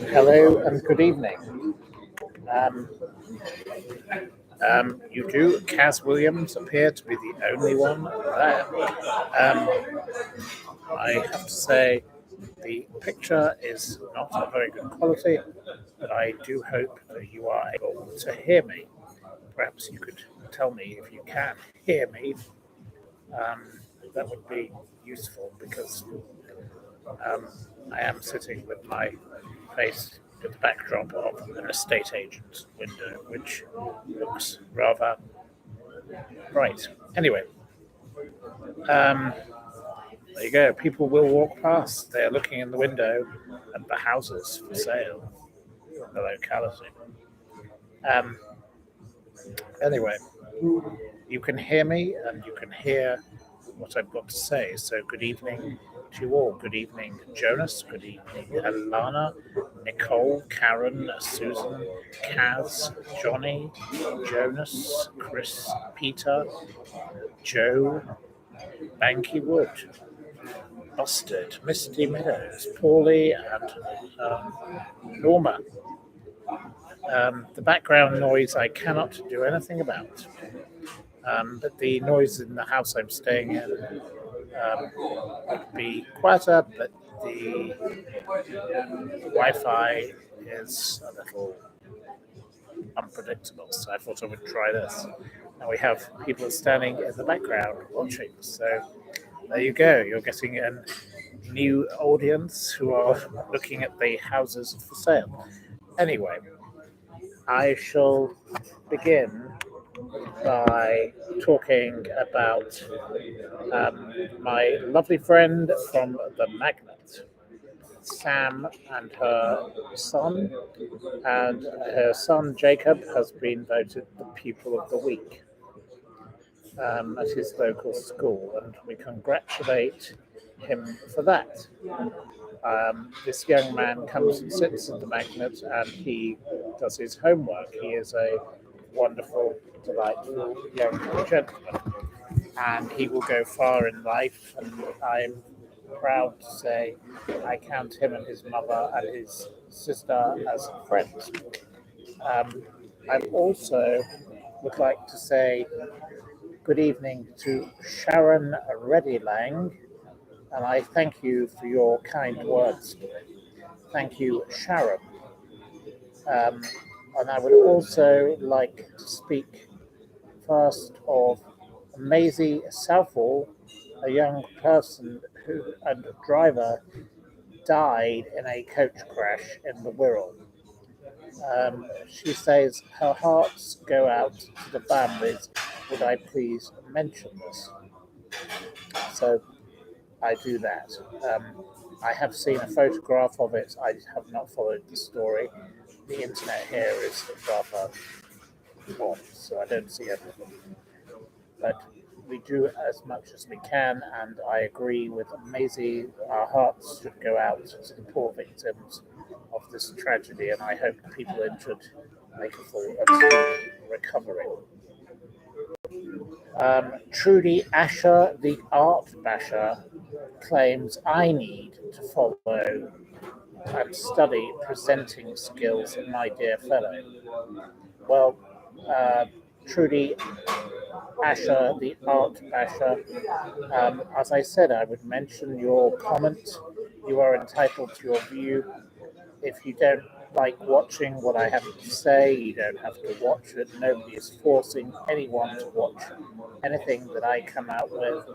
Hello and good evening. You do. Kaz Williams appear to be the only one there. I have to say, the picture is not of very good quality, but I do hope that you are able to hear me. Perhaps you could tell me if you can hear me. That would be useful because I am sitting with my face to the backdrop of an estate agent's window, which looks rather bright. Anyway, there you go. People will walk past. They're looking in the window at the houses for sale in the locality. Anyway, you can hear me and you can hear what I've got to say. So good evening to you all. Good evening, Jonas. Good evening, Alana, Nicole, Karen, Susan, Kaz, Johnny, Jonas, Chris, Peter, Joe, Banky Wood, Busted, Misty Meadows, Paulie, and Norma. The background noise I cannot do anything about. But the noise in the house I'm staying in would be quieter, but the Wi-Fi is a little unpredictable, so I thought I would try this. And we have people standing in the background watching, so there you go. You're getting a new audience who are looking at the houses for sale. Anyway, I shall begin by talking about my lovely friend from the Magnet, Sam, and her son. And her son Jacob has been voted the Pupil of the Week at his local school, and we congratulate him for that. This young man comes and sits at the Magnet and he does his homework. He is a wonderful, delightful young gentleman, and he will go far in life, and I'm proud to say I count him and his mother and his sister as friends. I also would like to say good evening to Sharon Reddy Lang, and I thank you for your kind words. Thank you, Sharon. And I would also like to speak first of Maisie Southall, a young person and driver died in a coach crash in the Wirral. She says her hearts go out to the families. Would I please mention this? So I do that. I have seen a photograph of it. I have not followed the story. The internet here is rather odd, so I don't see everything. But we do as much as we can, and I agree with Maisie. Our hearts should go out to the poor victims of this tragedy, and I hope the people injured make a full and speedy recovery. Trudy Asher, the art basher, claims I need to follow and study presenting skills, my dear fellow. Well, Trudy Asher, the art basher, as I said, I would mention your comment. You are entitled to your view. If you don't like watching what I have to say, you don't have to watch it. Nobody is forcing anyone to watch anything that I come out with.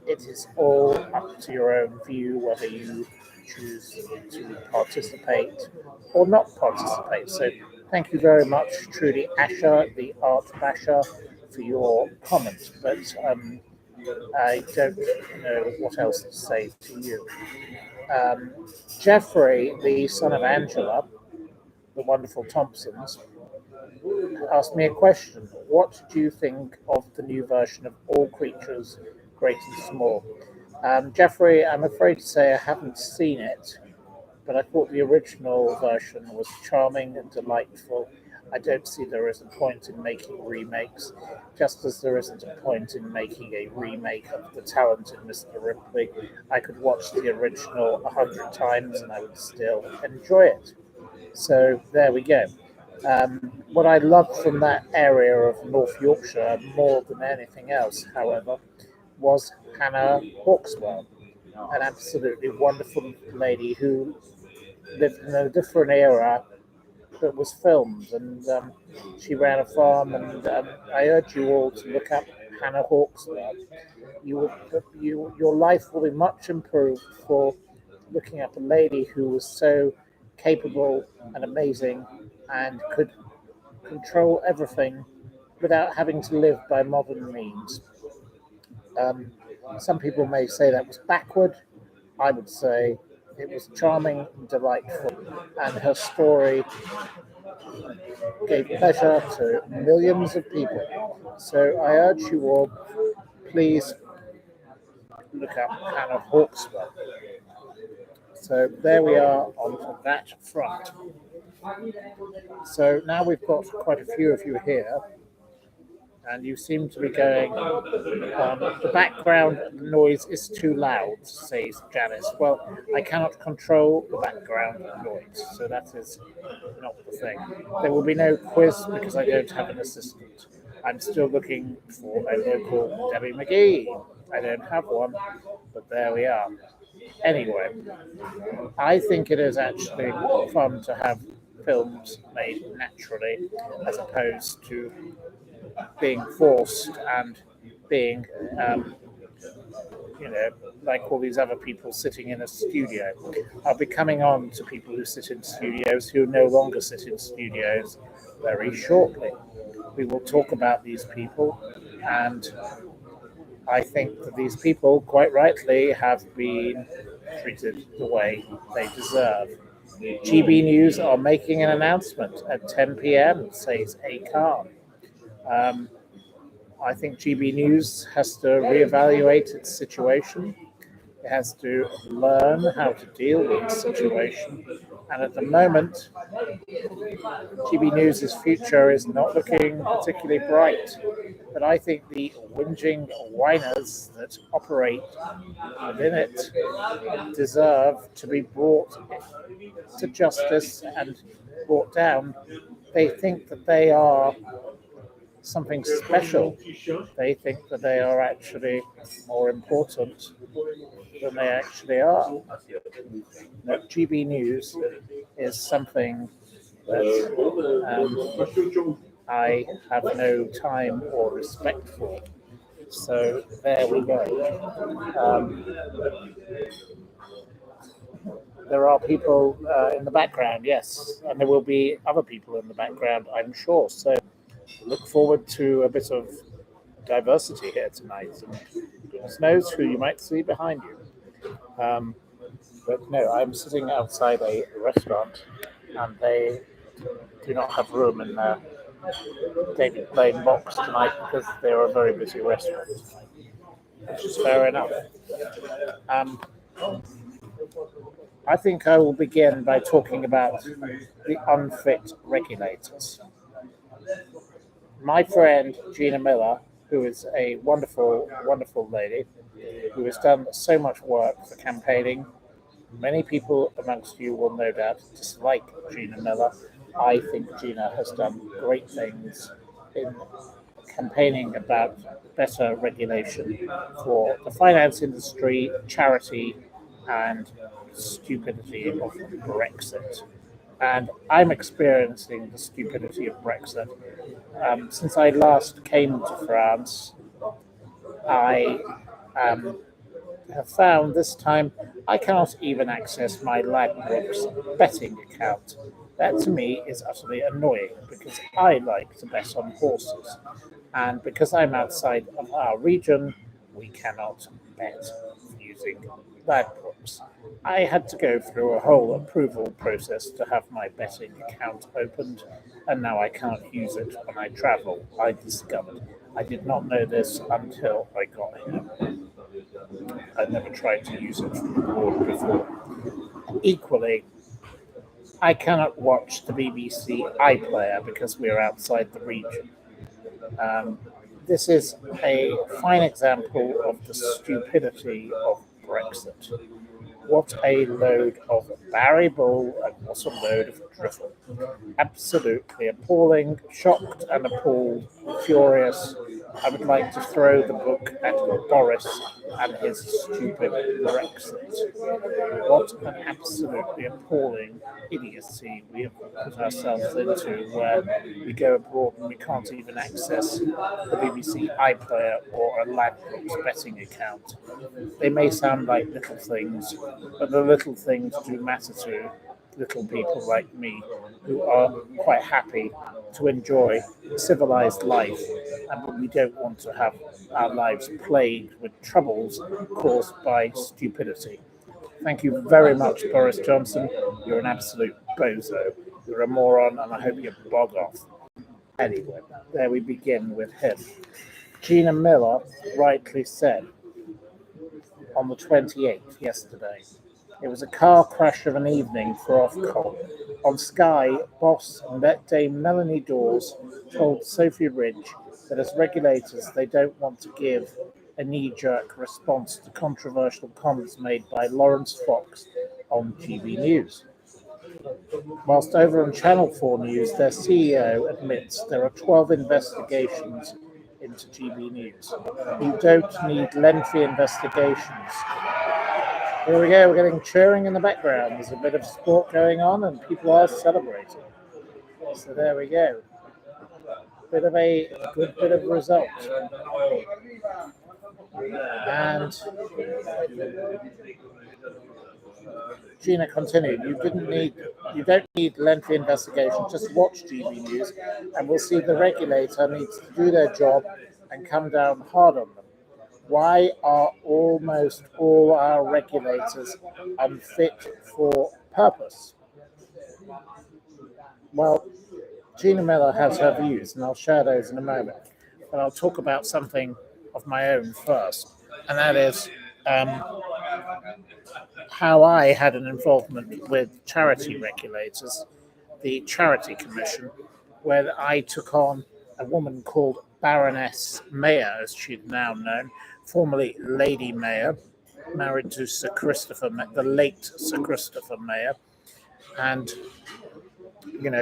It is all up to your own view whether you choose to participate or not participate. So thank you very much, Trudy Asher, the art basher, for your comment. But I don't know what else to say to you. Jeffrey, the son of Angela, the wonderful Thompsons, asked me a question. What do you think of the new version of All Creatures, Great and Small? Jeffrey, I'm afraid to say I haven't seen it, but I thought the original version was charming and delightful. I don't see there is a point in making remakes, just as there isn't a point in making a remake of The Talented Mr. Ripley. I could watch the original 100 times and I would still enjoy it. So there we go. What I loved from that area of North Yorkshire more than anything else, however, was Hannah Hawkswell, an absolutely wonderful lady who lived in a different era that was filmed, and she ran a farm. And I urge you all to look up Hannah Hawkswell. Your life will be much improved for looking up a lady who was so capable and amazing and could control everything without having to live by modern means. Um, some people may say that was backward. I would say it was charming and delightful, and her story gave pleasure to millions of people. So I urge you all, please look up Hannah Hawkswell. So there we are on that front. So now we've got quite a few of you here, and you seem to be going, the background noise is too loud, says Janice. Well, I cannot control the background noise, so that is not the thing. There will be no quiz because I don't have an assistant. I'm still looking for a local Debbie McGee. I don't have one, but there we are. Anyway, I think it is actually fun to have films made naturally as opposed to being forced and being, like all these other people sitting in a studio. I'll be coming on to people who sit in studios who no longer sit in studios very shortly. We will talk about these people, and I think that these people, quite rightly, have been treated the way they deserve. GB News are making an announcement at 10 p.m., says A. Khan. I think GB News has to reevaluate its situation. It has to learn how to deal with the situation. And at the moment, GB News' future is not looking particularly bright. But I think the whinging whiners that operate within it deserve to be brought to justice and brought down. They think that they are something special. They think that they are actually more important than they actually are. That GB News is something that I have no time or respect for. So there we go. There are people in the background, yes, and there will be other people in the background, I'm sure. So look forward to a bit of diversity here tonight, and goodness knows who you might see behind you. But no, I'm sitting outside a restaurant, and they do not have room in their David Blaine box tonight because they're a very busy restaurant, which is fair enough. I think I will begin by talking about the unfit regulators. My friend Gina Miller, who is a wonderful, wonderful lady, who has done so much work for campaigning. Many people amongst you will no doubt dislike Gina Miller. I think Gina has done great things in campaigning about better regulation for the finance industry, charity, and stupidity of Brexit. And I'm experiencing the stupidity of Brexit. Since I last came to France, I have found this time I cannot even access my Ladbrokes betting account. That to me is utterly annoying because I like to bet on horses. And because I'm outside of our region, we cannot bet using Ladbrokes. I had to go through a whole approval process to have my betting account opened, and now I can't use it when I travel. I discovered. I did not know this until I got here. I never tried to use it from abroad before. Equally, I cannot watch the BBC iPlayer because we're outside the region. Um, this is a fine example of the stupidity of Brexit. What a load of Barry Bull and what a load of drivel. Absolutely appalling, shocked and appalled, furious. I would like to throw the book at Boris and his stupid Brexit. What an absolutely appalling idiocy we have put ourselves into, where we go abroad and we can't even access the BBC iPlayer or a Ladbrokes betting account. They may sound like little things, but the little things do matter to little people like me who are quite happy to enjoy civilized life, and we don't want to have our lives plagued with troubles caused by stupidity. Thank you very much, Boris Johnson. You're an absolute bozo. You're a moron, and I hope you bog off. Anyway, there we begin with him. Gina Miller rightly said on the 28th yesterday, it was a car crash of an evening for Ofcom. On Sky, boss Dame Melanie Dawes told Sophie Ridge that as regulators they don't want to give a knee-jerk response to controversial comments made by Lawrence Fox on TV News. Whilst over on Channel 4 News, their CEO admits there are 12 investigations into GB News. You don't need lengthy investigations. Here we go, we're getting cheering in the background. There's a bit of sport going on and people are celebrating. So there we go. Bit of a good bit of result. And Gina continued, you don't need lengthy investigation, just watch GB News and we'll see the regulator needs to do their job and come down hard on them. Why are almost all our regulators unfit for purpose? Well, Gina Miller has her views, and I'll share those in a moment. But I'll talk about something of my own first, and that is how I had an involvement with charity regulators, the Charity Commission, where I took on a woman called Baroness Mayer, as she's now known, formerly Lady Mayer, married to Sir Christopher, the late Sir Christopher Mayer. And,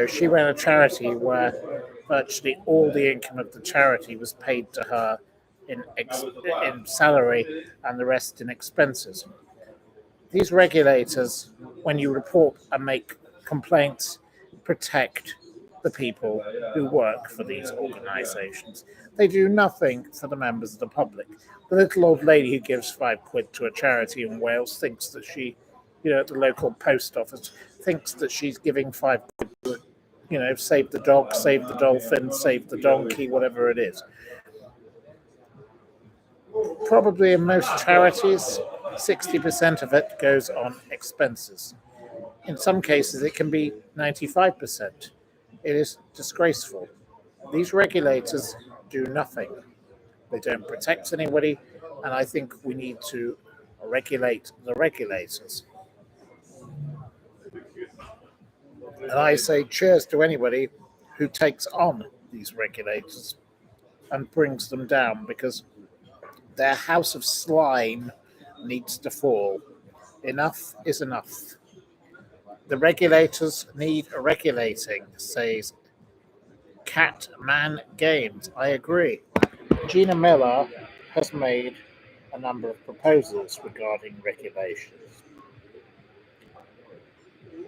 she ran a charity where virtually all the income of the charity was paid to her in salary and the rest in expenses. These regulators, when you report and make complaints, protect the people who work for these organisations. They do nothing for the members of the public. The little old lady who gives £5 to a charity in Wales thinks that she, at the local post office, thinks that she's giving £5 to, save the dog, save the dolphin, save the donkey, whatever it is. Probably in most charities, 60% of it goes on expenses. In some cases, it can be 95%. It is disgraceful. These regulators do nothing. They don't protect anybody, and I think we need to regulate the regulators. And I say cheers to anybody who takes on these regulators and brings them down, because their house of slime needs to fall. Enough is enough. The regulators need regulating, says Catman Games. I agree. Gina Miller has made a number of proposals regarding regulations.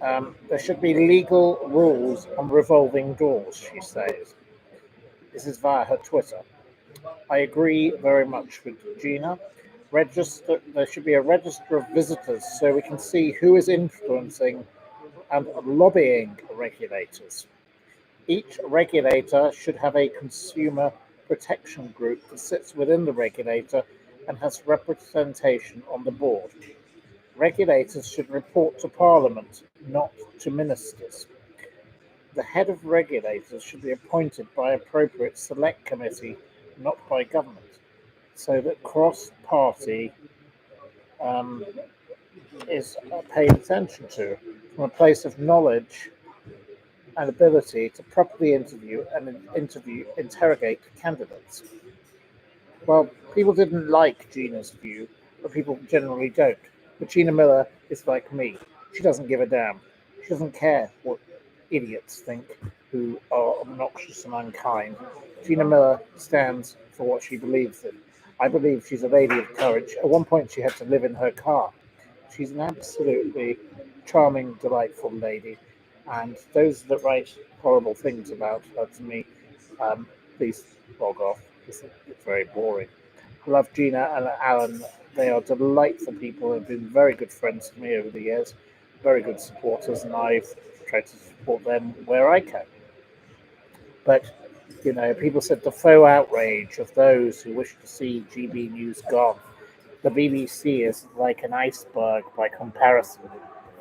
There should be legal rules on revolving doors, she says. This is via her Twitter. I agree very much with Gina. There should be a register of visitors so we can see who is influencing and lobbying regulators. Each regulator should have a consumer protection group that sits within the regulator and has representation on the board. Regulators should report to Parliament, not to ministers. The head of regulators should be appointed by appropriate select committee, not by government, so that cross-party is paid attention to. from a place of knowledge and ability to properly interrogate candidates. Well, people didn't like Gina's view, but people generally don't. But Gina Miller is like me. She doesn't give a damn. She doesn't care what idiots think who are obnoxious and unkind. Gina Miller stands for what she believes in. I believe she's a lady of courage. At one point, she had to live in her car. She's an absolutely charming, delightful lady. And those that write horrible things about her to me, please log off. It's very boring. I love Gina and Alan. They are delightful people. They've been very good friends to me over the years, very good supporters, and I've tried to support them where I can. But, people said the faux outrage of those who wish to see GB News gone. The BBC is like an iceberg by comparison,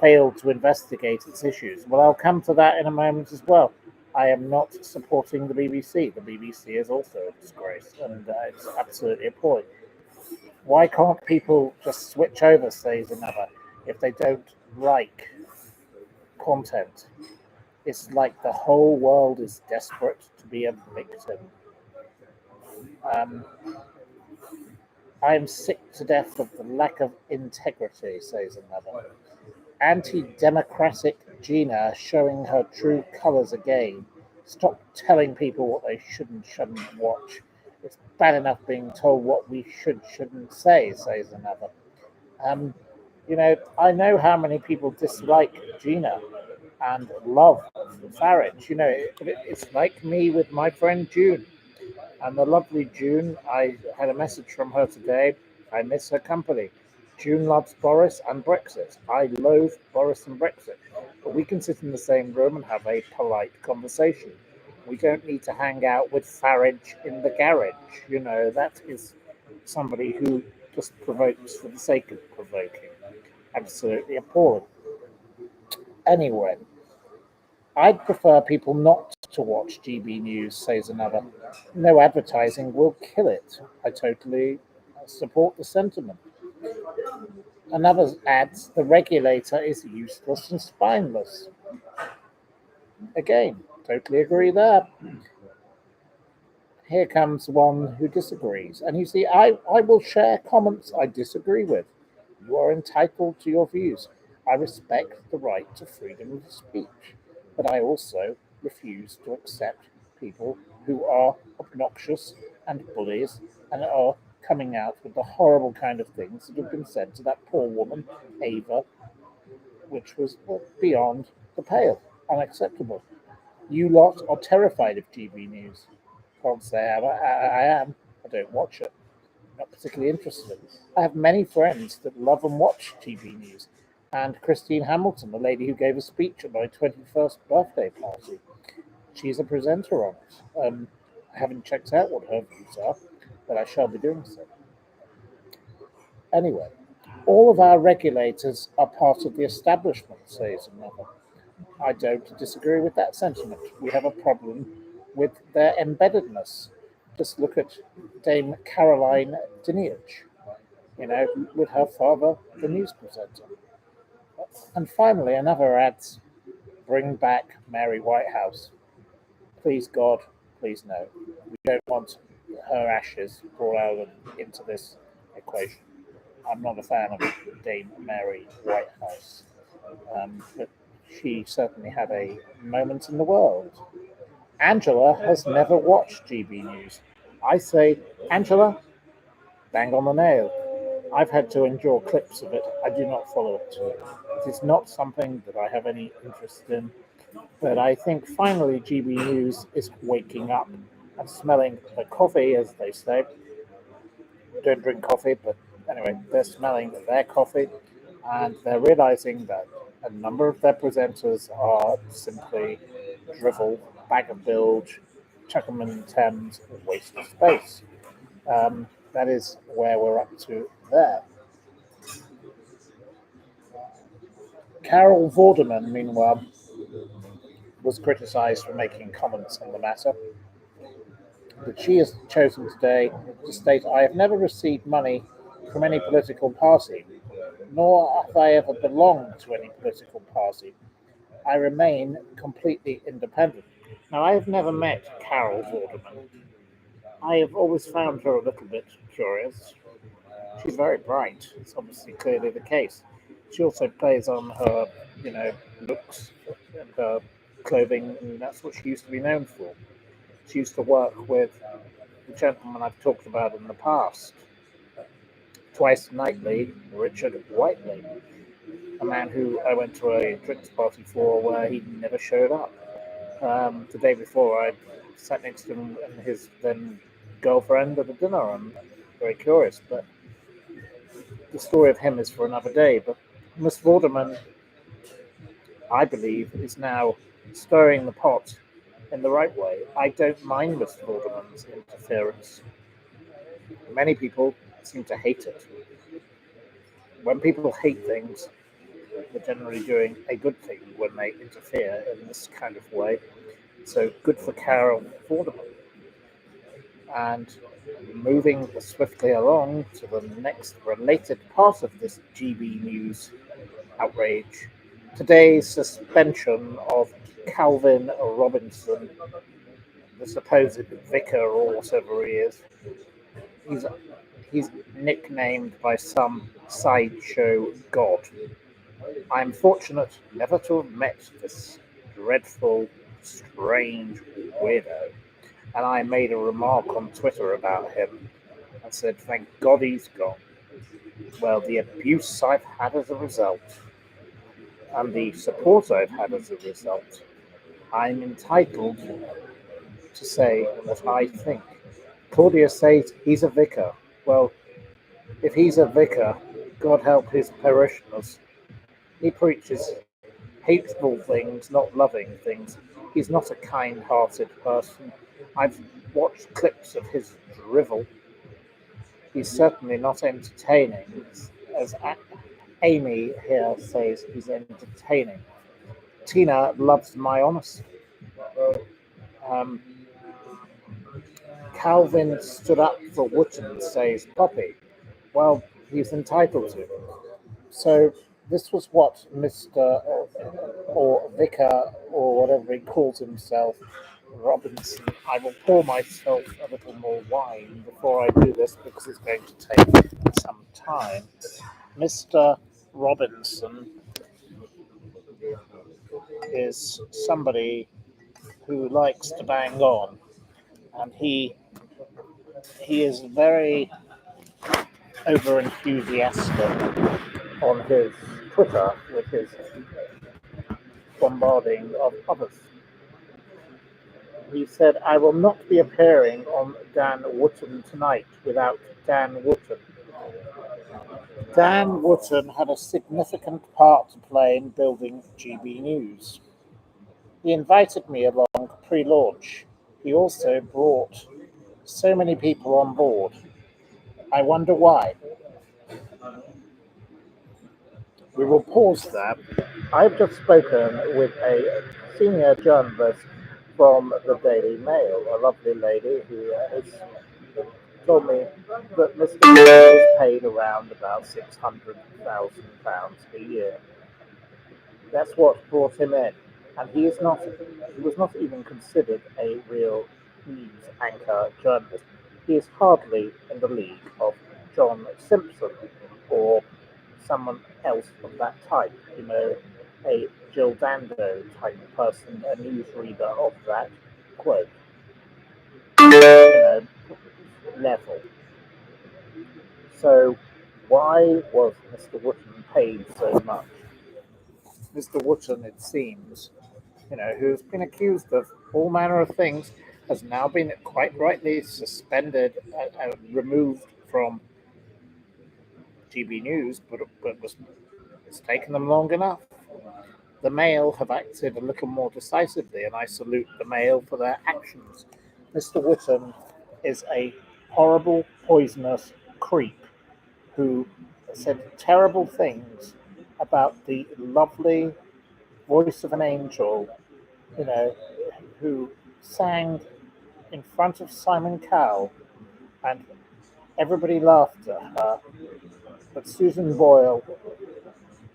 failed to investigate its issues. Well, I'll come to that in a moment as well. I am not supporting the BBC. The BBC is also a disgrace, and it's absolutely appalling. Why can't people just switch over, says another, if they don't like content? It's like the whole world is desperate to be a victim. I am sick to death of the lack of integrity, says another. Anti-democratic Gina showing her true colours again. Stop telling people what they should and shouldn't watch. It's bad enough being told what we shouldn't say, says another. I know how many people dislike Gina and love Farage. It's like me with my friend June. And the lovely June, I had a message from her today. I miss her company. June loves Boris and Brexit. I loathe Boris and Brexit. But we can sit in the same room and have a polite conversation. We don't need to hang out with Farage in the garage. That is somebody who just provokes for the sake of provoking. Absolutely appalling. Anyway, I'd prefer people not to watch GB News, says another. No advertising will kill it. I totally support the sentiment. Another adds, the regulator is useless and spineless. Again, totally agree there. Here comes one who disagrees. And you see, I will share comments I disagree with. You are entitled to your views. I respect the right to freedom of speech. But I also refuse to accept people who are obnoxious and bullies and are coming out with the horrible kind of things that have been said to that poor woman, Ava, which was beyond the pale, unacceptable. You lot are terrified of GB News. Can't say I am. I don't watch it. Not particularly interested in it. I have many friends that love and watch GB News. And Christine Hamilton, the lady who gave a speech at my 21st birthday party, she's a presenter on it. I haven't checked out what her views are, but I shall be doing so. Anyway, all of our regulators are part of the establishment, says another. I don't disagree with that sentiment. We have a problem with their embeddedness. Just look at Dame Caroline Dinenage, with her father, the news presenter. And finally, another adds, bring back Mary Whitehouse. Please, God, please no. We don't want her ashes brought out into this equation. I'm not a fan of Dame Mary Whitehouse, but she certainly had a moment in the world. Angela has never watched GB News. I say, Angela, bang on the nail. I've had to endure clips of it. I do not follow it. It is not something that I have any interest in. But I think finally GB News is waking up and smelling the coffee, as they say. Don't drink coffee, but anyway, they're smelling their coffee and they're realizing that a number of their presenters are simply drivel, bag of bilge, chuck 'em in Thames, waste of space. That is where we're up to there. Carol Vorderman, meanwhile, was criticised for making comments on the matter. But she has chosen today to state, I have never received money from any political party, nor have I ever belonged to any political party. I remain completely independent. Now, I have never met Carol Vorderman. I have always found her a little bit curious. She's very bright. It's obviously clearly the case. She also plays on her, looks and her clothing, and that's what she used to be known for. She used to work with the gentleman I've talked about in the past, twice nightly, Richard Whiteley, a man who I went to a drinks party for where he never showed up. The day before, I sat next to him and his then girlfriend at a dinner. I'm very curious, but the story of him is for another day. But Miss Vorderman, I believe, is now stirring the pot in the right way. I don't mind Miss Vorderman's interference. Many people seem to hate it. When people hate things, they're generally doing a good thing when they interfere in this kind of way. So good for Carol Vorderman. And moving swiftly along to the next related part of this GB News outrage. Today's suspension of Calvin Robinson, the supposed vicar or whatever he is. He's nicknamed by some sideshow god. I am fortunate never to have met this dreadful, strange weirdo. And I made a remark on Twitter about him and said, thank God he's gone. Well, the abuse I've had as a result and the support I've had as a result, I'm entitled to say what I think. Claudia says he's a vicar. Well, if he's a vicar, God help his parishioners. He preaches hateful things, not loving things. He's not a kind-hearted person. I've watched clips of his drivel. He's certainly not entertaining, as Amy here says he's entertaining. Tina loves my honesty. Um, Calvin stood up for Wootton, says Poppy. Well, he's entitled to. So this was what Mr. or Vicar or whatever he calls himself, Robinson. I will pour myself a little more wine before I do this because it's going to take some time. Mr. Robinson is somebody who likes to bang on, and he is very over enthusiastic on his Twitter with his bombarding of others. He said, I will not be appearing on Dan Wootton tonight without Dan Wootton. Dan Wootton had a significant part to play in building GB News. He invited me along pre-launch. He also brought so many people on board. I wonder why. We will pause there. I've just spoken with a senior journalist from the Daily Mail, a lovely lady who has told me that Mr. Mail is paid around about £600,000 a year. That's what brought him in, and he was not even considered a real news anchor journalist. He is hardly in the league of John Simpson or someone else of that type, a Jill Dando type person, a newsreader of that quote, level. So why was Mr. Wootton paid so much? Mr. Wootton, it seems, who's been accused of all manner of things, has now been quite rightly suspended and removed from GB News, but it's taken them long enough. The Mail have acted a little more decisively, and I salute the Mail for their actions. Mr. Wootton is a horrible, poisonous creep who said terrible things about the lovely voice of an angel, who sang in front of Simon Cowell, and everybody laughed at her. But Susan Boyle,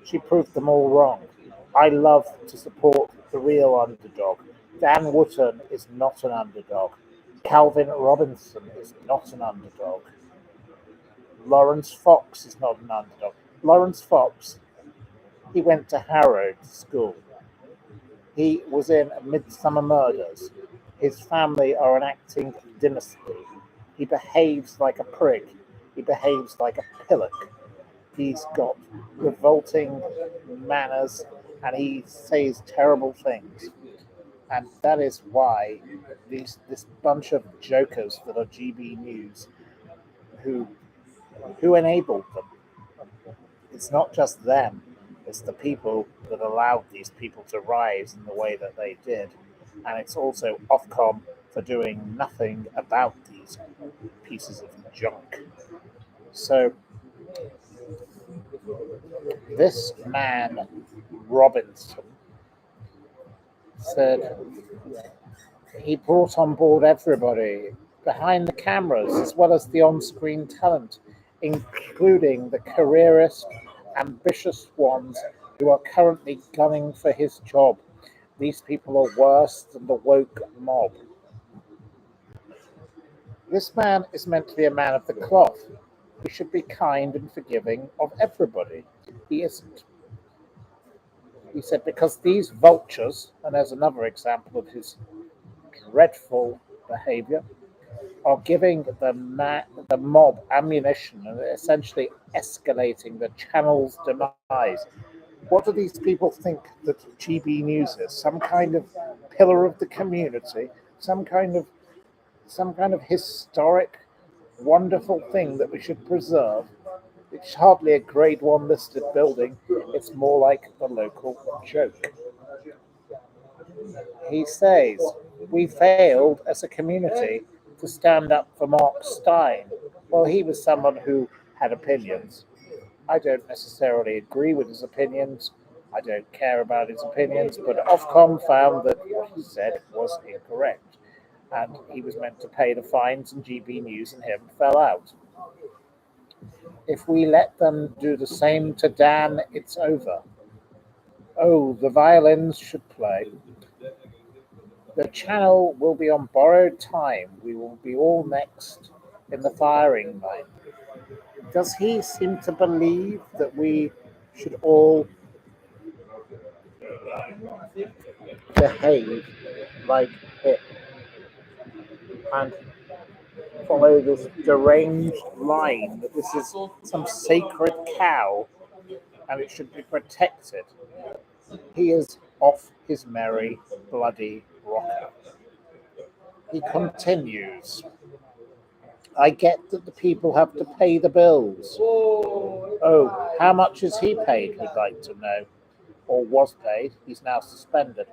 she proved them all wrong. I love to support the real underdog. Dan Wootton is not an underdog. Calvin Robinson is not an underdog. Lawrence Fox is not an underdog. Lawrence Fox, he went to Harrow School. He was in Midsummer Murders. His family are an acting dynasty. He behaves like a prig. He behaves like a pillock. He's got revolting manners and he says terrible things. And that is why this bunch of jokers that are GB News who enabled them. It's not just them, it's the people that allowed these people to rise in the way that they did. And it's also Ofcom for doing nothing about these pieces of junk. So this man, Robinson, said he brought on board everybody behind the cameras as well as the on-screen talent, including the careerist, ambitious ones who are currently gunning for his job. These people are worse than the woke mob. This man is meant to be a man of the cloth. He should be kind and forgiving of everybody. He isn't. He said, because these vultures, and there's another example of his dreadful behavior, are giving the mob ammunition and essentially escalating the channel's demise. What do these people think that GB News is? Some kind of pillar of the community, some kind of historic, wonderful thing that we should preserve. It's hardly a grade 1 listed building. It's more like the local joke. He says, we failed as a community to stand up for Mark Stein. Well, he was someone who had opinions. I don't necessarily agree with his opinions. I don't care about his opinions, but Ofcom found that what he said was incorrect. And he was meant to pay the fines, and GB News and him fell out. If we let them do the same to Dan, it's over. Oh, the violins should play. The channel will be on borrowed time. We will be all next in the firing line. Does he seem to believe that we should all behave like him and follow this deranged line that this is some sacred cow and it should be protected? He is off his merry, bloody rocker. He continues. I get that the people have to pay the bills. Oh, how much is he paid, we'd like to know. Or was paid. He's now suspended.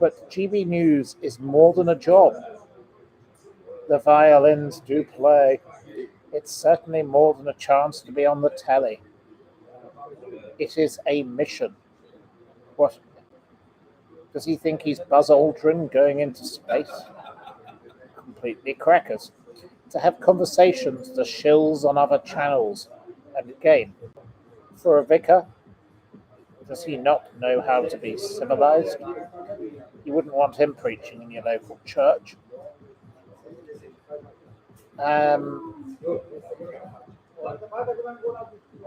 But GB News is more than a job. The violins do play. It's certainly more than a chance to be on the telly. It is a mission. What? Does he think he's Buzz Aldrin going into space? Completely crackers. To have conversations, the shills on other channels. And again, for a vicar, does he not know how to be civilized? You wouldn't want him preaching in your local church.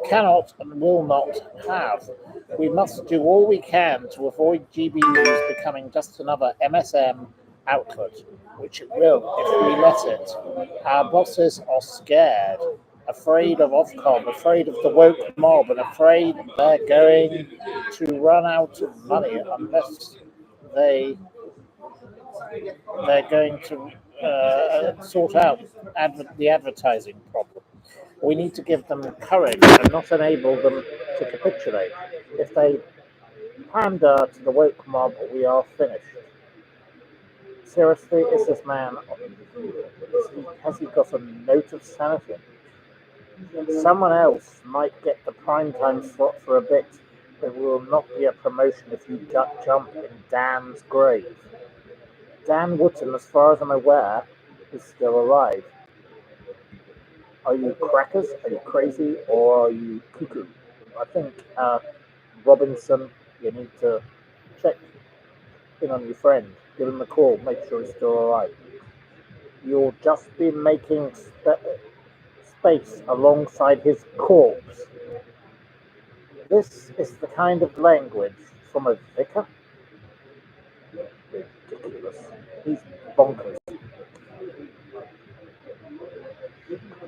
Cannot and will not have. We must do all we can to avoid GB News becoming just another MSM outlet, which it will if we let it. Our bosses are scared, afraid of Ofcom, afraid of the woke mob, and afraid they're going to run out of money unless they're going to sort out the advertising problem. We need to give them courage and not enable them to capitulate. If they pander to the woke mob, we are finished. Seriously, is this man, has he got a note of sanity? Someone else might get the primetime slot for a bit. There will not be a promotion if you jump in Dan's grave. Dan Wootton, as far as I'm aware, is still alive. Are you crackers? Are you crazy? Or are you cuckoo? I think Robinson You need to check in on your friend, give him a call, make sure he's still alright. You'll just be making space alongside his corpse. This is the kind of language from a vicar? Ridiculous. He's bonkers.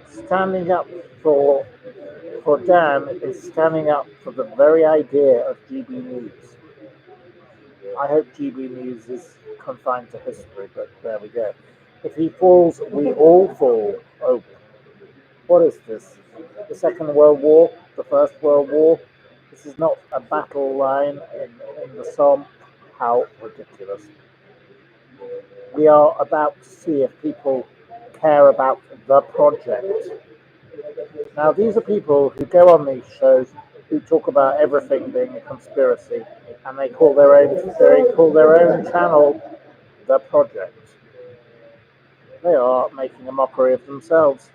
Standing up for Dan is standing up for the very idea of GB News. I hope GB News is confined to history, but there we go. If he falls, we all fall. Oh, what is this? The Second World War? The First World War? This is not a battle line in the Somme. How ridiculous. We are about to see if people care about the project. Now, these are people who go on these shows who talk about everything being a conspiracy, and they call their own channel the project. They are making a mockery of themselves,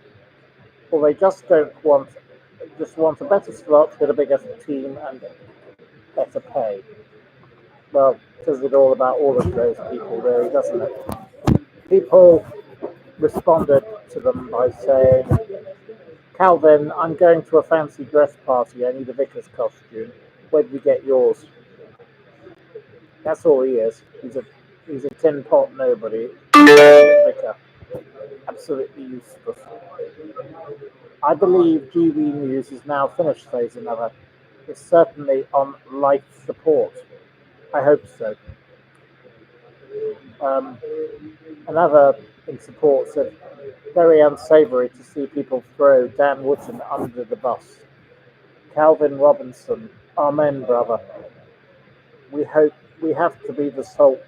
or they just want a better slot with a bigger team and better pay. Well, says it all about all of those people, really, doesn't it? People responded to them by saying, Calvin, I'm going to a fancy dress party. I need a vicar's costume. Where did you get yours? That's all he is. He's a tin pot nobody. Vicar. Absolutely useless. I believe GB News is now finished, says another. It's certainly on life support. I hope so. Another in support said, very unsavoury to see people throw Dan Wootton under the bus. Calvin Robinson, amen, brother. We have to be the salt.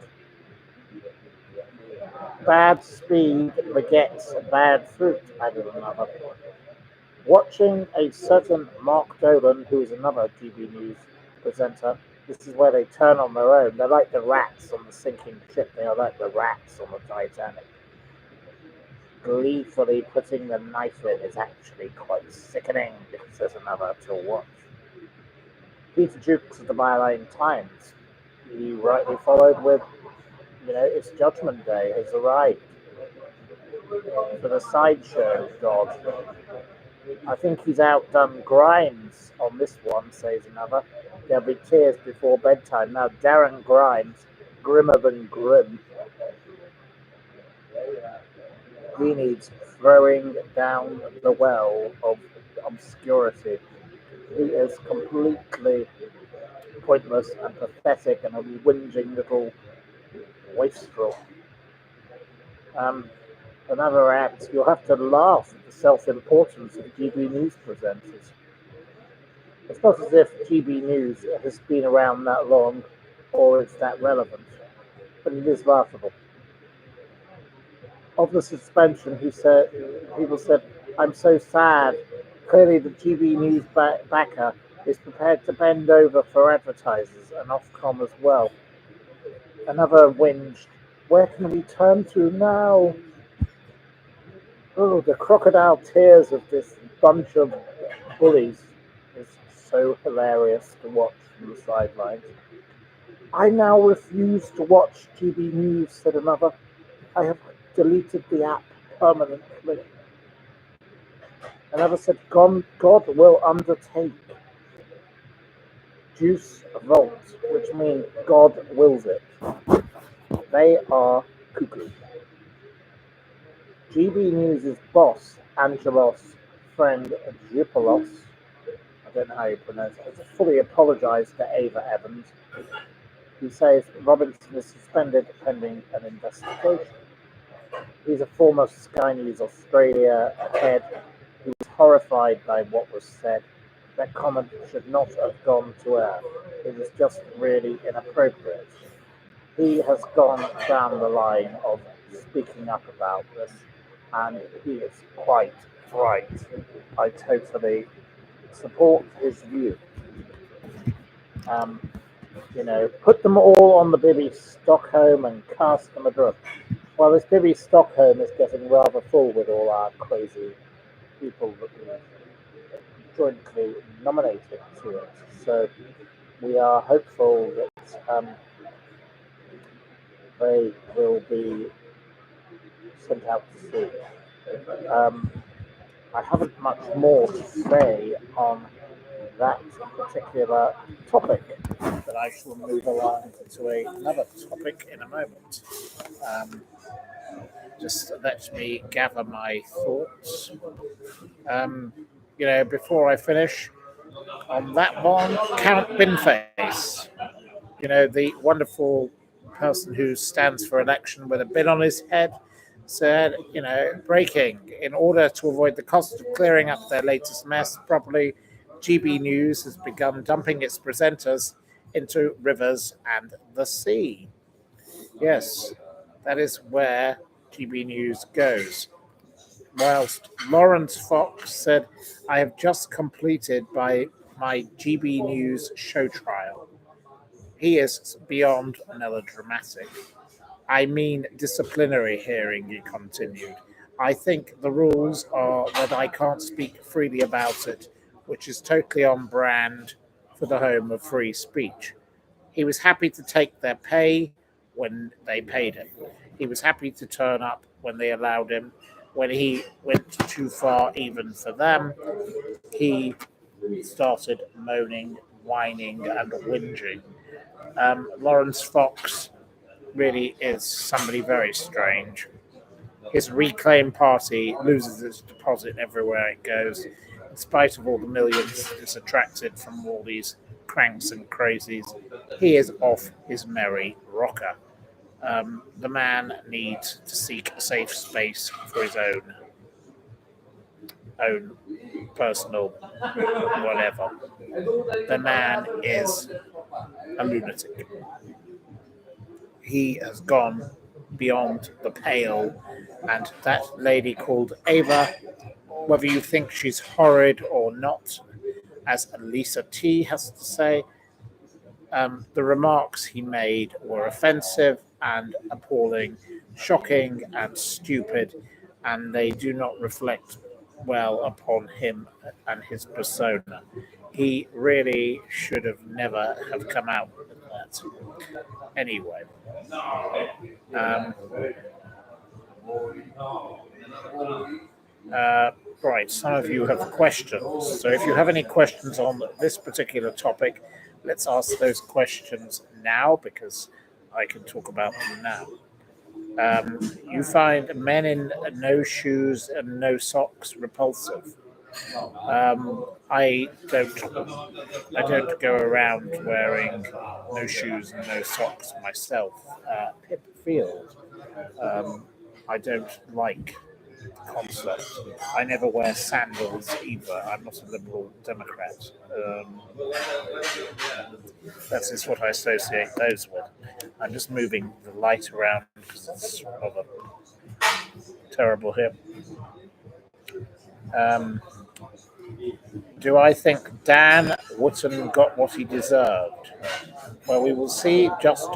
Bad speed begets bad fruit, added another. Watching a certain Mark Dolan, who is another GB News presenter, this is where they turn on their own. They're like the rats on the sinking ship. They are like the rats on the Titanic. Gleefully putting the knife in is actually quite sickening, says another to watch. Peter Jukes of the Byline Times. He rightly followed with, it's Judgment Day has arrived. For the sideshow god. I think he's outdone Grimes on this one, says another. There'll be tears before bedtime. Now, Darren Grimes, grimmer than grim. He needs throwing down the well of obscurity. He is completely pointless and pathetic and a whinging little wastrel. Another act, you'll have to laugh at the self-importance of GB News presenters. It's not as if GB News has been around that long or is that relevant, but it is laughable. Of the suspension, people said, I'm so sad. Clearly the GB News backer is prepared to bend over for advertisers and Ofcom as well. Another whinged, where can we turn to now? Oh, the crocodile tears of this bunch of bullies is so hilarious to watch from the sidelines. I now refuse to watch GB News, said another. I have deleted the app permanently. Another said, God will undertake. Juice Vault, which means God wills it. They are cuckoo. GB News' boss, Angelos, friend Jupolos, I don't know how you pronounce it, has fully apologised to Ava Evans, who says Robinson is suspended pending an investigation. He's a former Sky News Australia head who was horrified by what was said. That comment should not have gone to air. It was just really inappropriate. He has gone down the line of speaking up about this, and he is quite right. I totally support his view. Put them all on the Bibby Stockholm and cast them adrift. Well, this Bibby Stockholm is getting rather full with all our crazy people that we jointly nominated to it. So we are hopeful that they will be sent out to sea. I haven't much more to say on that particular topic, but I shall move along to another topic in a moment. Just let me gather my thoughts. Before I finish on that one, Count Binface, the wonderful person who stands for election with a bin on his head, said, breaking, in order to avoid the cost of clearing up their latest mess properly, GB News has begun dumping its presenters into rivers and the sea. Yes, that is where GB News goes. Whilst Lawrence Fox said, I have just completed my GB News show trial. He is beyond melodramatic. I mean disciplinary hearing, he continued. I think the rules are that I can't speak freely about it, which is totally on brand for the home of free speech. He was happy to take their pay when they paid him. He was happy to turn up when they allowed him. When he went too far, even for them, he started moaning, whining, and whinging. Lawrence Fox really is somebody very strange. His Reclaim Party loses its deposit everywhere it goes, in spite of all the millions it's attracted from all these cranks and crazies. He is off his merry rocker. The man needs to seek a safe space for his own personal whatever. The man is a lunatic. He has gone beyond the pale, and that lady called Ava, whether you think she's horrid or not, as Lisa T has to say, the remarks he made were offensive and appalling, shocking and stupid, and they do not reflect well upon him and his persona. He really should have never have come out with that. Anyway, um, right, some of you have questions. So if you have any questions on this particular topic, let's ask those questions now because I can talk about them now. You find men in no shoes and no socks repulsive. I don't go around wearing no shoes and no socks myself. Pip Field. I don't like the concept. I never wear sandals either. I'm not a liberal Democrat. That is what I associate those with. I'm just moving the light around because it's rather terrible here. Um, do I think Dan Wootton got what he deserved? Well, we will see. Just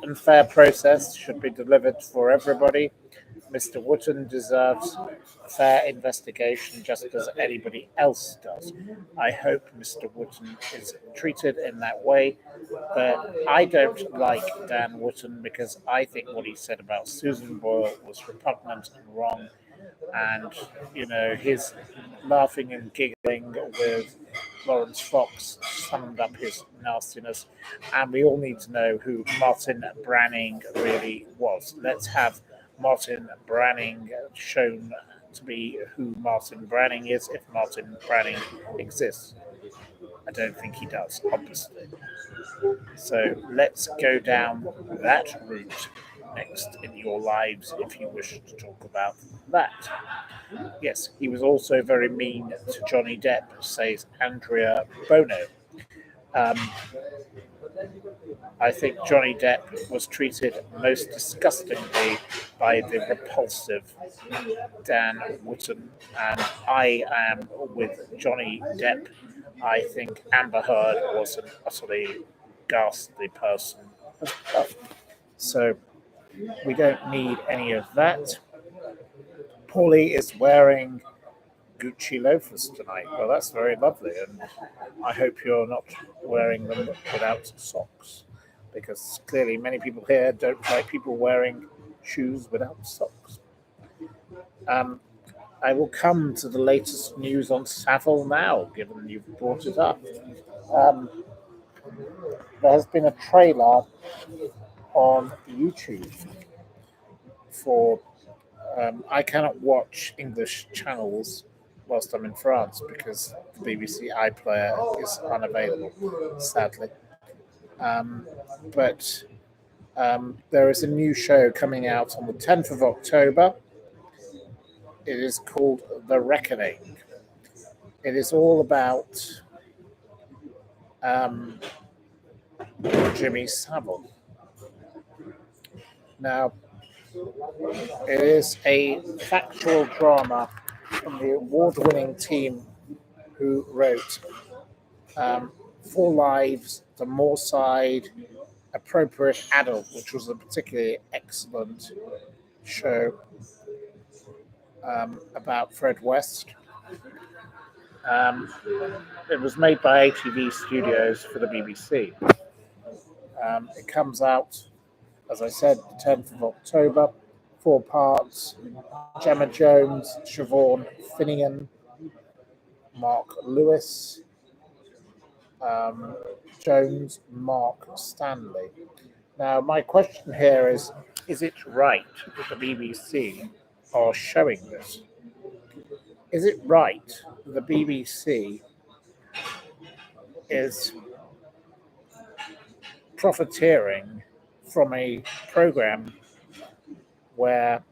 and fair process should be delivered for everybody. Mr. Wootton deserves a fair investigation just as anybody else does. I hope Mr. Wootton is treated in that way, but I don't like Dan Wootton because I think what he said about Susan Boyle was repugnant and wrong, and his laughing and giggling with Lawrence Fox summed up his nastiness, and we all need to know who Martin Branning really was. Let's have Martin Branning shown to be who Martin Branning is, if Martin Branning exists. I don't think he does, obviously. So let's go down that route next in your lives if you wish to talk about that. Yes, he was also very mean to Johnny Depp, says Andrea Bono. Um, I think Johnny Depp was treated most disgustingly by the repulsive Dan Wootton, and I am with Johnny Depp. I think Amber Heard was an utterly ghastly person. So we don't need any of that. Paulie is wearing Gucci loafers tonight. Well, that's very lovely, and I hope you're not wearing them without socks, because clearly many people here don't like people wearing shoes without socks. I will come to the latest news on Savile now, given you've brought it up. Um, there has been a trailer on YouTube for. I cannot watch English channels whilst I'm in France because the BBC iPlayer is unavailable, sadly. Um, but there is a new show coming out on the 10th of October. It is called The Reckoning. It is all about um, Jimmy Savile. Now, it is a factual drama from the award-winning team who wrote Four Lives, The Moorside, Appropriate Adult, which was a particularly excellent show about Fred West. It was made by ATV Studios for the BBC. It comes out, as I said, the 10th of October, 4 parts. Gemma Jones, Siobhan Finnegan, Mark Lewis, Jones, Mark Stanley. Now, my question here is it right that the BBC are showing this? Is it right that the BBC is profiteering from a program where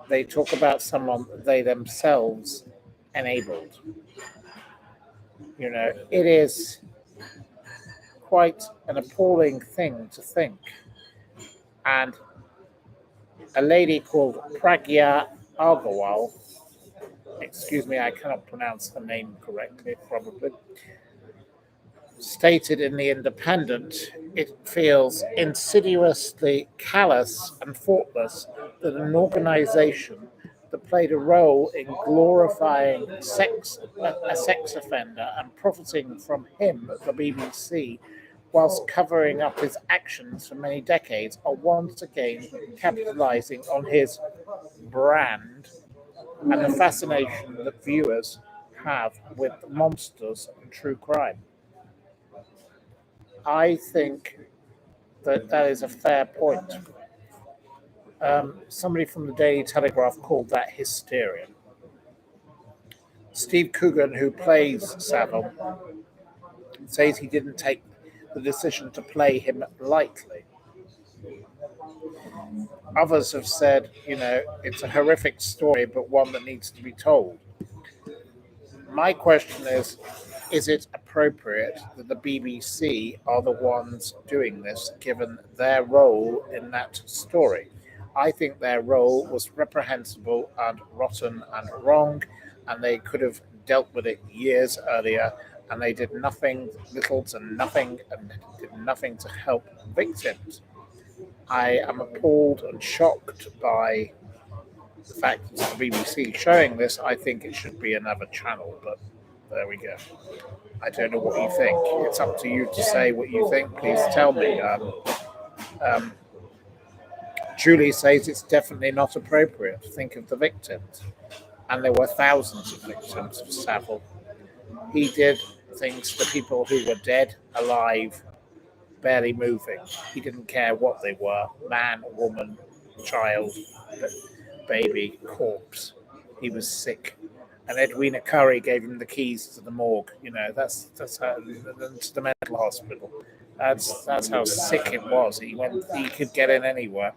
they talk about someone they themselves enabled? You know, it is quite an appalling thing to think. And a lady called Pragya Agarwal, excuse me, I cannot pronounce her name correctly, probably, stated in The Independent, it feels insidiously callous and thoughtless that an organization that played a role in glorifying a sex offender and profiting from him, the BBC, whilst covering up his actions for many decades, are once again capitalizing on his brand and the fascination that viewers have with monsters and true crime. I think that is a fair point. Somebody from the Daily Telegraph called that hysteria. Steve Coogan, who plays Savile, says he didn't take the decision to play him lightly. Others have said, it's a horrific story, but one that needs to be told. My question is it appropriate that the BBC are the ones doing this, given their role in that story? I think their role was reprehensible and rotten and wrong, and they could have dealt with it years earlier, and they did little to nothing, and did nothing to help victims. I am appalled and shocked by the fact that the BBC showing this. I think it should be another channel, but there we go. I don't know what you think. It's up to you to say what you think. Please tell me. Julie says it's definitely not appropriate. Think of the victims. And there were thousands of victims of Savile. He did things to people who were dead, alive, barely moving. He didn't care what they were, man, woman, child, baby, corpse. He was sick. And Edwina Curry gave him the keys to the morgue. That's how, to the mental hospital. That's how sick it was. He could get in anywhere.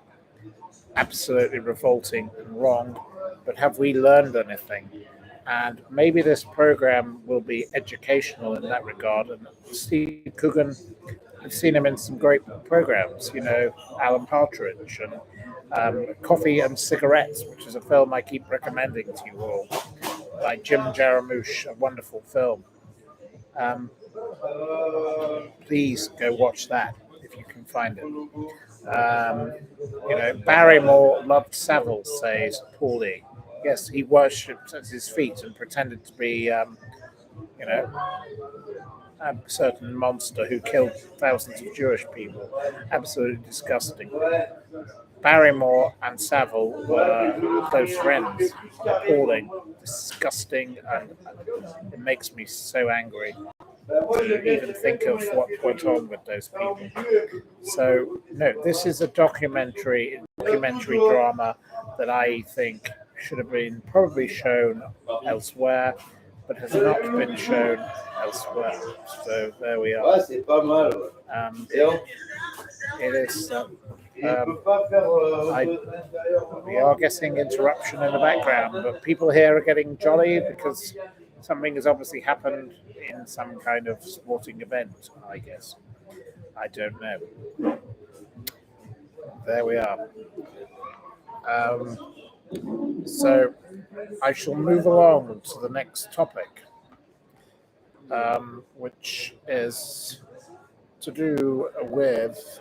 Absolutely revolting and wrong. But have we learned anything? And maybe this program will be educational in that regard. And Steve Coogan, I've seen him in some great programs, Alan Partridge and Coffee and Cigarettes, which is a film I keep recommending to you all, by Jim Jarmusch, a wonderful film. Please go watch that if you can find it. Barrymore loved Savile, says Paulie. yes, he worshipped at his feet and pretended to be, you know, a certain monster who killed thousands of Jewish people. Absolutely disgusting. Barrymore and Savile were close friends. Appalling, disgusting, and it makes me so angry to even think of what went on with those people. So, no, this is a documentary drama that I think should have been probably shown elsewhere, but has not been shown elsewhere. So there we are. It is. We are getting interruption in the background, but people here are getting jolly because something has obviously happened in some kind of sporting event, I guess. I don't know. There we are. So I shall move along to the next topic, which is to do with.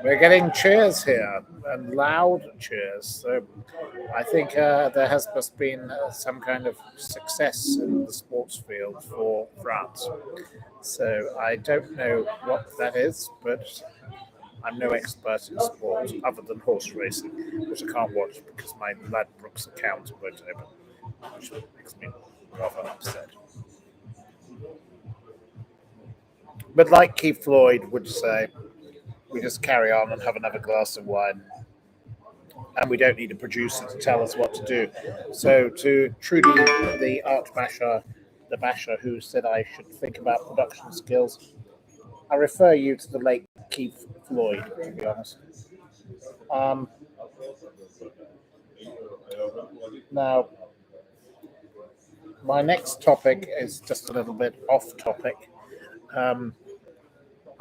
We're getting cheers here and loud cheers. So I think there has must been some kind of success in the sports field for France. So I don't know what that is, but I'm no expert in sport other than horse racing, which I can't watch because my Ladbrokes account won't open, which makes me rather upset. But like Keith Floyd would say, we just carry on and have another glass of wine. And we don't need a producer to tell us what to do. So to Trudy, the art basher, the basher who said I should think about production skills, I refer you to the late Keith Floyd, to be honest. Now, my next topic is just a little bit off topic.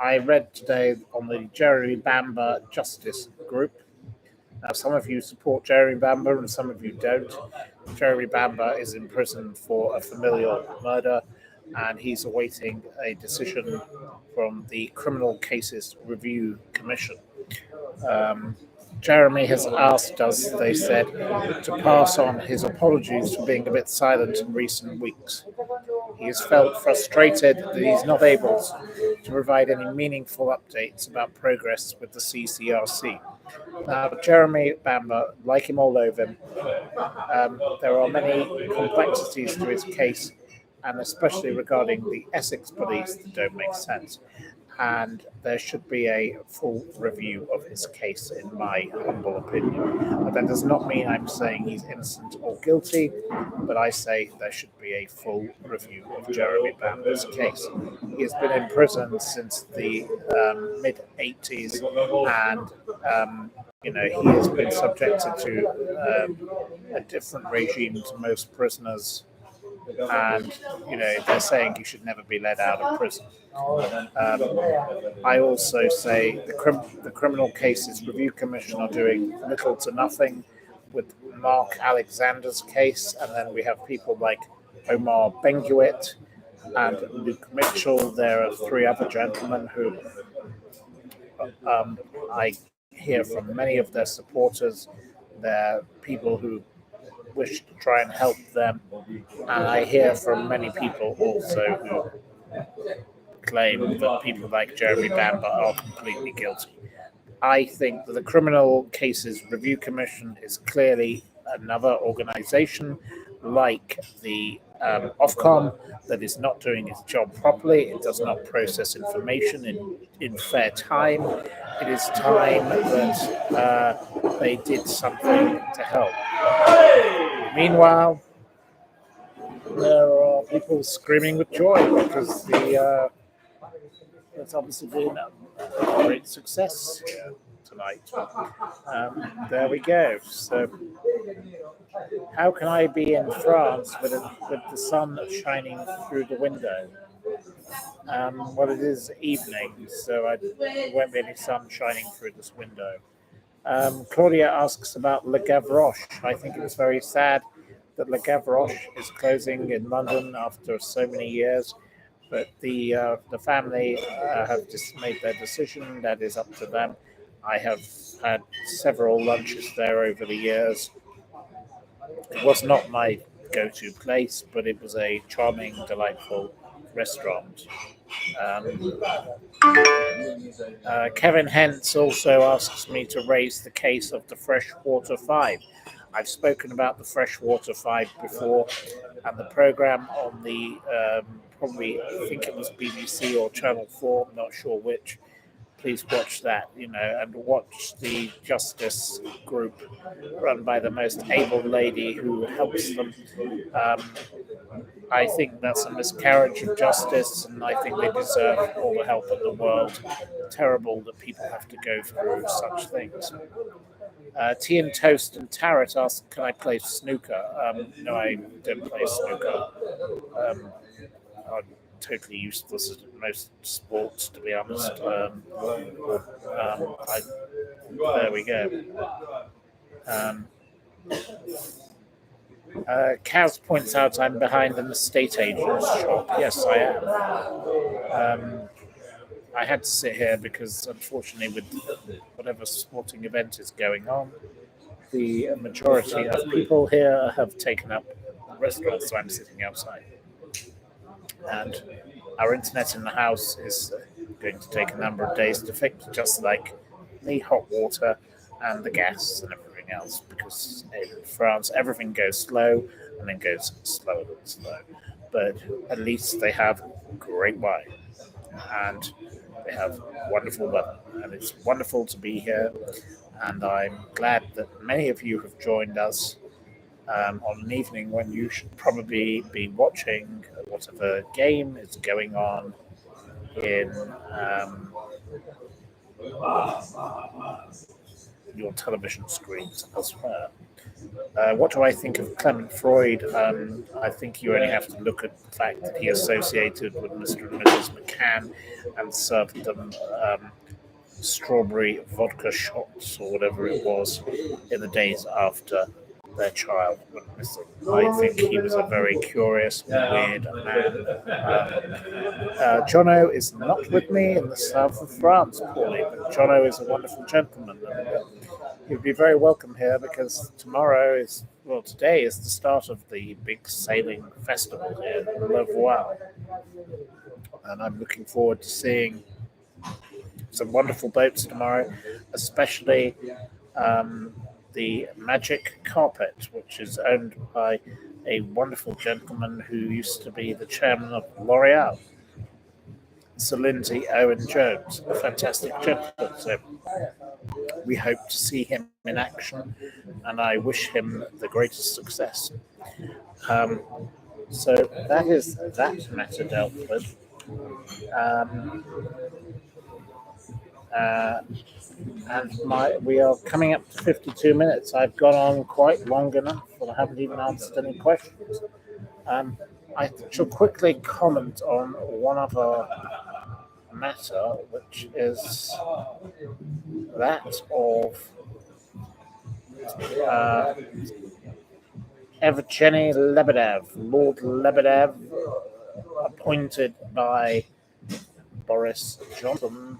I read today on the Jeremy Bamber Justice Group. Now, some of you support Jeremy Bamber and some of you don't. Jeremy Bamber is in prison for a familial murder and he's awaiting a decision from the Criminal Cases Review Commission. Jeremy has asked us, they said, to pass on his apologies for being a bit silent in recent weeks. He has felt frustrated that he's not able to provide any meaningful updates about progress with the CCRC. Now, Jeremy Bamber, like him all over him, there are many complexities to his case, and especially regarding the Essex police that don't make sense. And there should be a full review of his case, in my humble opinion. But that does not mean I'm saying he's innocent or guilty, but I say there should be a full review of Jeremy Bamber's case. He has been in prison since the mid-80s, and he has been subjected to a different regime to most prisoners, and they're saying he should never be let out of prison. I also say the Criminal Cases Review Commission are doing little to nothing with Mark Alexander's case, and then we have people like Omar Benguit and Luke Mitchell. There are three other gentlemen who I hear from many of their supporters. They're people who wish to try and help them, and I hear from many people also who claim that people like Jeremy Bamber are completely guilty. I think that the Criminal Cases Review Commission is clearly another organisation like the Ofcom that is not doing its job properly. It does not process information in fair time. It is time that they did something to help. Meanwhile, there are people screaming with joy because it's obviously been a great success here tonight. There we go. So, how can I be in France with the sun shining through the window? Well, it is evening, so there won't be any sun shining through this window. Claudia asks about Le Gavroche. I think it was very sad that Le Gavroche is closing in London after so many years. But the family have just made their decision. That is up to them. I have had several lunches there over the years. It was not my go-to place, but it was a charming, delightful restaurant. Um, Kevin Hentz also asks me to raise the case of the Freshwater Five. I've spoken about the Freshwater Five before, and the program on the probably I think it was BBC or Channel 4, I'm not sure which. Please watch that, and watch the justice group run by the most able lady who helps them. Um, I think that's a miscarriage of justice, and I think they deserve all the help in the world. Terrible that people have to go through such things. Tea and Toast and Tarot ask, can I play snooker? No, I don't play snooker. I'm totally useless at most sports, to be honest. There we go. Cows points out I'm behind an estate agent's shop. Yes, I am. I had to sit here because, unfortunately, with whatever sporting event is going on, the majority of people here have taken up restaurants, so I'm sitting outside. And our internet in the house is going to take a number of days to fix, just like the hot water and the gas and everything else, because in France everything goes slow and then goes slower and slow. But at least they have great wine and they have wonderful weather, and it's wonderful to be here. And I'm glad that many of you have joined us on an evening when you should probably be watching whatever game is going on in your television screens elsewhere. What do I think of Clement Freud? I think you only have to look at the fact that he associated with Mr. and Mrs. McCann and served them strawberry vodka shots or whatever it was in the days after their child went missing. I think he was a very curious, weird man. Jono is not with me in the south of France, Paulie, but Jono is a wonderful gentleman. And he'd be very welcome here because today is the start of the big sailing festival here in Le Voile. And I'm looking forward to seeing some wonderful boats tomorrow, especially the Magic Carpet, which is owned by a wonderful gentleman who used to be the chairman of L'Oreal, Sir Lindsay Owen Jones, a fantastic gentleman. So we hope to see him in action, and I wish him the greatest success. So that is that matter dealt with. We are coming up to 52 minutes. I've gone on quite long enough, and I haven't even answered any questions. I shall quickly comment on one other matter, which is that of Evgeny Lebedev, Lord Lebedev, appointed by Boris Johnson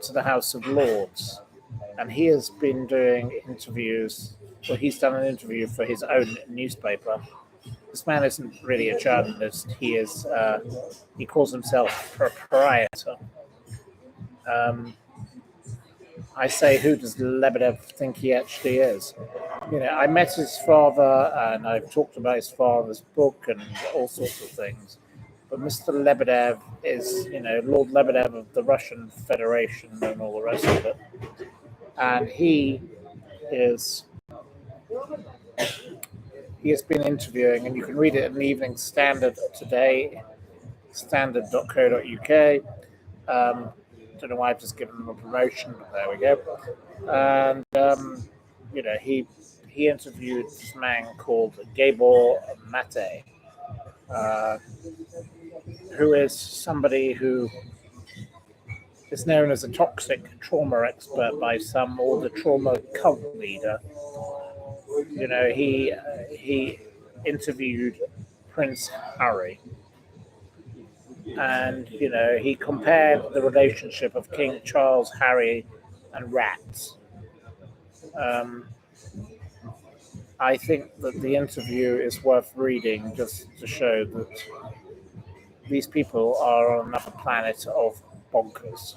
to the House of Lords, and he has been doing interviews. Well, he's done an interview for his own newspaper. This man isn't really a journalist. He is. He calls himself a proprietor. I say, who does Lebedev think he actually is? I met his father, and I've talked about his father's book and all sorts of things. But Mr. Lebedev is, Lord Lebedev of the Russian Federation and all the rest of it. And he has been interviewing, and you can read it in the Evening Standard today, standard.co.uk. Don't know why I've just given him a promotion, but there we go. And, he interviewed this man called Gabor Mate, who is somebody who is known as a toxic trauma expert by some, or the trauma cult leader. He interviewed Prince Harry, and he compared the relationship of King Charles, Harry, and rats. I think that the interview is worth reading just to show that these people are on another planet of bonkers.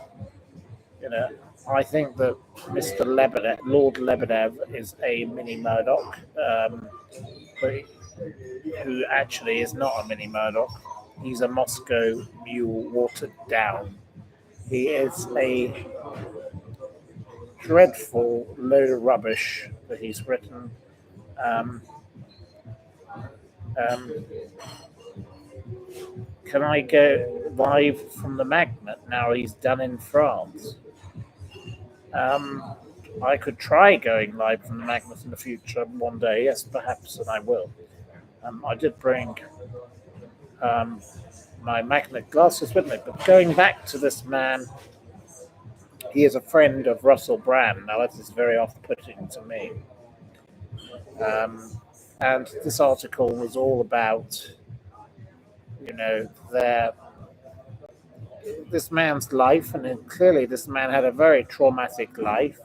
You know, I think that Mr. Lebedev, Lord Lebedev, is a mini Murdoch, but who actually is not a mini Murdoch. He's a Moscow mule watered down. He is a dreadful load of rubbish that he's written. Um, um, can I go live from the magnet now he's done in France? I could try going live from the magnet in the future one day, yes, perhaps, and I will. I did bring my magnet glasses with me, but going back to this man, he is a friend of Russell Brand. Now, that is very off-putting to me. And this article was all about, this man's life, and clearly this man had a very traumatic life,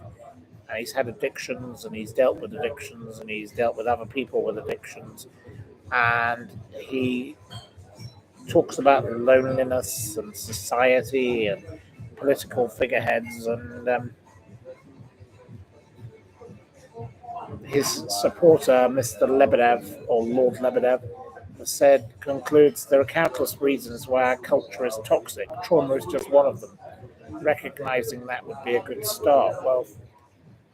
and he's had addictions, and he's dealt with addictions, and he's dealt with other people with addictions, and he talks about loneliness and society and political figureheads, and his supporter, Mr. Lebedev, or Lord Lebedev, concludes there are countless reasons why our culture is toxic. Trauma is just one of them. Recognizing that would be a good start. Well,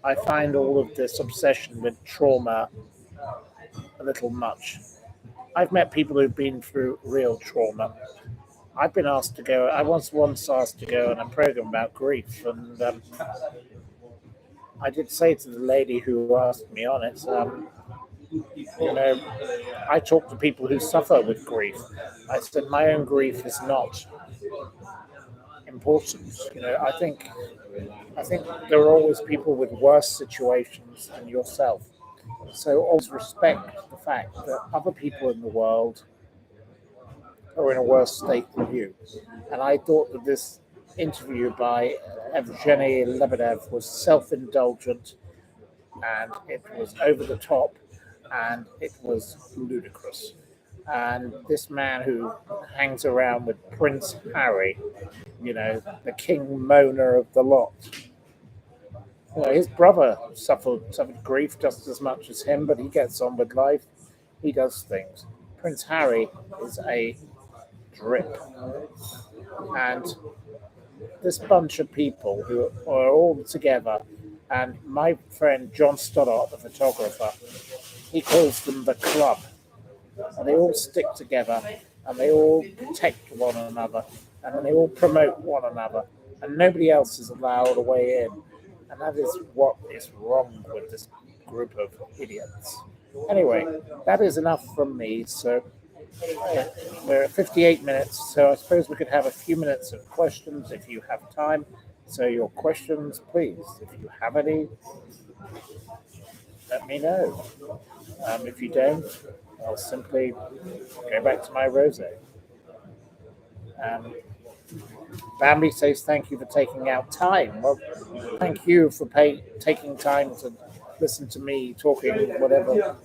I find all of this obsession with trauma a little much. I've met people who've been through real trauma. I've been asked to go. I was once asked to go on a program about grief, and I did say to the lady who asked me on it, I talk to people who suffer with grief. I said my own grief is not important. I think there are always people with worse situations than yourself. So always respect the fact that other people in the world are in a worse state than you. And I thought that this interview by Evgeny Lebedev was self-indulgent, and it was over the top, and it was ludicrous. And this man who hangs around with Prince Harry, the king moaner of the lot. His brother suffered grief just as much as him, but he gets on with life. He does things. Prince Harry is a drip. And this bunch of people who are all together, and my friend John Stoddart, the photographer, he calls them the club. And they all stick together, and they all protect one another, and they all promote one another, and nobody else is allowed a way in. And that is what is wrong with this group of idiots. Anyway, that is enough from me. So we're at 58 minutes, so I suppose we could have a few minutes of questions if you have time. So your questions, please. If you have any, let me know. If you don't, I'll simply go back to my rosé. Bambi says thank you for taking out time. Well, thank you for taking time to listen to me talking whatever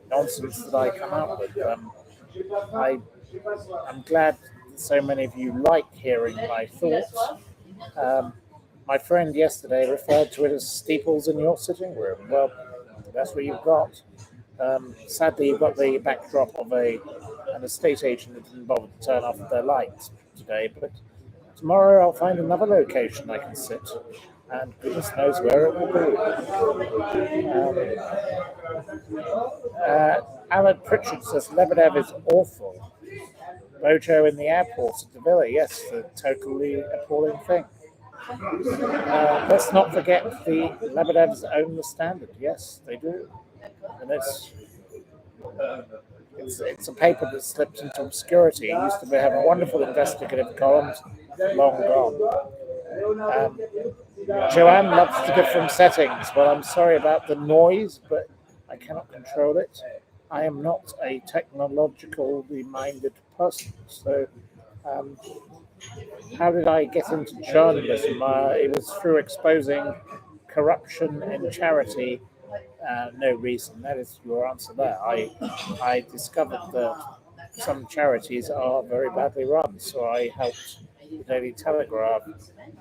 nonsense that I come up with. I'm glad that so many of you like hearing my thoughts. My friend yesterday referred to it as Steeples in your sitting room. Well, that's what you've got. Sadly, you've got the backdrop of an estate agent that didn't bother to turn off their lights today, but tomorrow I'll find another location I can sit, and goodness knows where it will be. Alan Pritchard says Lebedev is awful. Bojo in the airport at the Villa, yes, the totally appalling thing. Let's not forget the Lebedevs own the Standard. Yes, they do. And it's a paper that slipped into obscurity. It used to have wonderful investigative columns, long gone. Joanne loves the different settings. Well, I'm sorry about the noise, but I cannot control it. I am not a technologically minded person, so Um, how did I get into journalism? It was through exposing corruption in charity. No reason. That is your answer there. I discovered that some charities are very badly run, so I helped the Daily Telegraph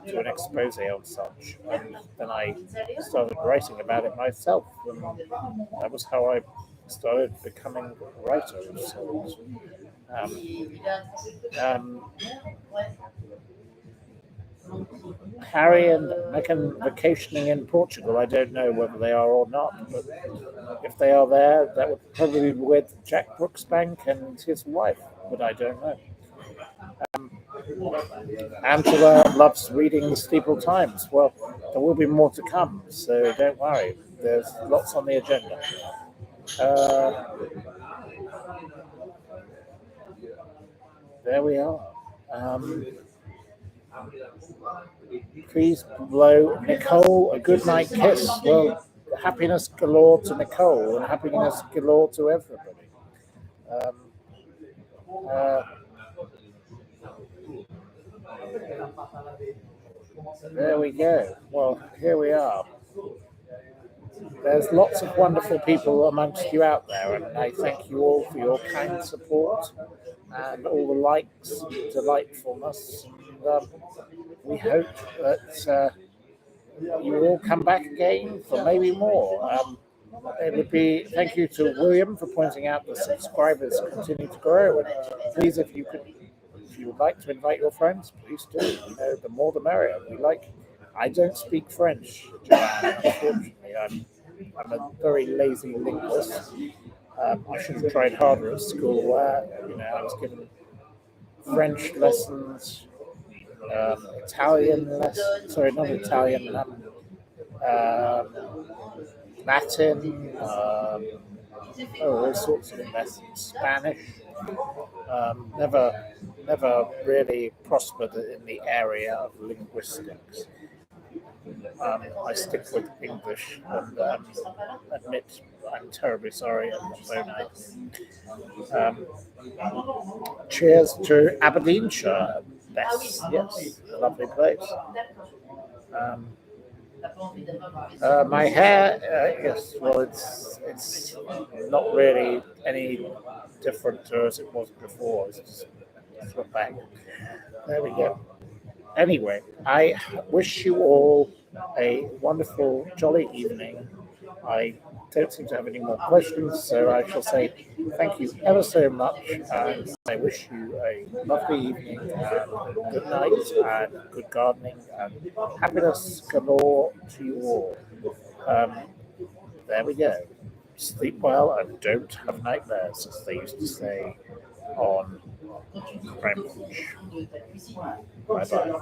do an expose on such, and then I started writing about it myself, and that was how I started becoming a writer of sorts. Um, Harry and Meghan vacationing in Portugal. I don't know whether they are or not, but if they are there, that would probably be with Jack Brooksbank and his wife, but I don't know. Angela loves reading the Steeple Times. Well, there will be more to come, so don't worry. There's lots on the agenda. There we are. Please blow Nicole a good night kiss. Well, happiness galore to Nicole and happiness galore to everybody. Uh, there we go. Well, here we are. There's lots of wonderful people amongst you out there, and I thank you all for your kind support and all the likes, delightfulness, and we hope that you all come back again for maybe more. It would be thank you to William for pointing out the subscribers continue to grow, and please, if you would like to invite your friends, please do. You know, the more the merrier. I don't speak French, Joanne, unfortunately. I'm a very lazy linguist. I should have tried harder at school. I was given French lessons, Italian lessons. Sorry, not Italian. Latin. All sorts of lessons. Spanish. Never really prospered in the area of linguistics. I stick with English and admit I'm terribly sorry I'm not so nice. Cheers to Aberdeenshire, Bess. Yes, a lovely place. My hair, yes, well, it's not really any different to as it was before. It's just flip back. There we go. Anyway, I wish you all a wonderful, jolly evening. I don't seem to have any more questions, so I shall say thank you ever so much, and I wish you a lovely evening, and good night, and good gardening, and happiness galore to you all. There we go. Sleep well and don't have nightmares, as they used to say on French. Bye bye.